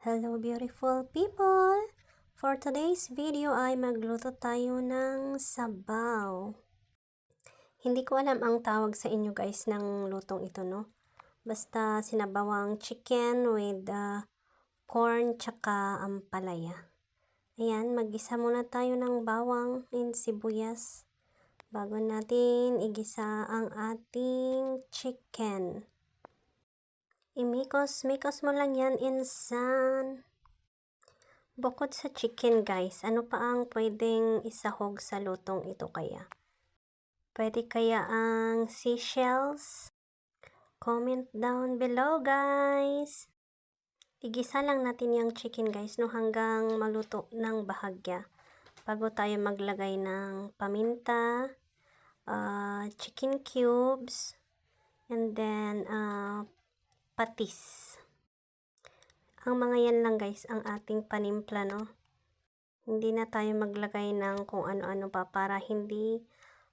Hello beautiful people! For today's video ay magluto tayo ng sabaw. Hindi ko alam ang tawag sa inyo guys ng lutong ito, no? Basta sinabawang chicken with corn tsaka ampalaya. Ayan, mag-isa muna tayo ng bawang and sibuyas bago natin igisa ang ating chicken. Imikos-mikos mo lang yan, insan. Bukod sa chicken guys, ano pa ang pwedeng isahog sa lutong ito kaya? Pwede kaya ang seashells? Comment down below guys! Igisa lang natin yung chicken guys no hanggang maluto ng bahagya. Bago tayo maglagay ng paminta, chicken cubes, and then patis. Ang mga yan lang guys ang ating panimpla, no? Hindi na tayo maglagay ng kung ano-ano pa para hindi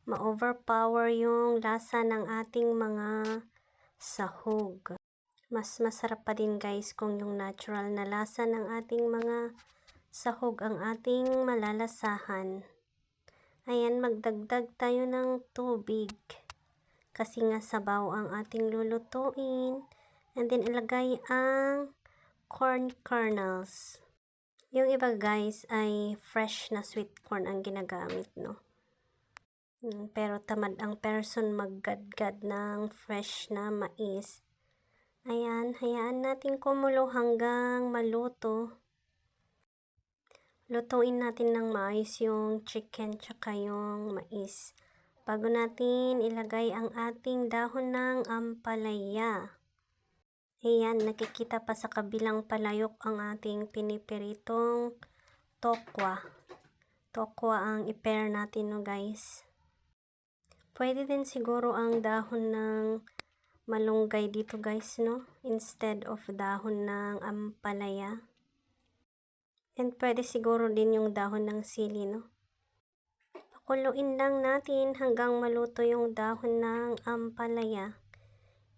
ma-overpower yung lasa ng ating mga sahog. Mas masarap pa din guys kung yung natural na lasa ng ating mga sahog ang ating malalasahan. Ayan, magdagdag tayo ng tubig. Kasi nga sabaw ang ating lulutuin. And then ilagay ang corn kernels. Yung iba guys ay fresh na sweet corn ang ginagamit, no? Pero tamad ang person maggadgad ng fresh na mais. Ayan, hayaan natin kumulo hanggang maluto. Lutuin natin ng maayos yung chicken tsaka yung mais. Bago natin ilagay ang ating dahon ng ampalaya. Ayan, nakikita pa sa kabilang palayok ang ating pinipiritong tokwa. Tokwa ang i-pair natin, no guys. Pwede din siguro ang dahon ng malunggay dito guys, no? Instead of dahon ng ampalaya. And pwede siguro din yung dahon ng sili, no? Pakuluin lang natin hanggang maluto yung dahon ng ampalaya.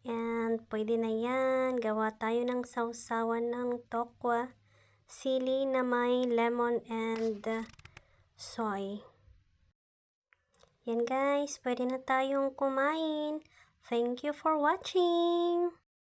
And pwede na yan. Gawa tayo ng sausawan ng tokwa, sili na may lemon and soy. Yan guys, pwede na tayong kumain. Thank you for watching!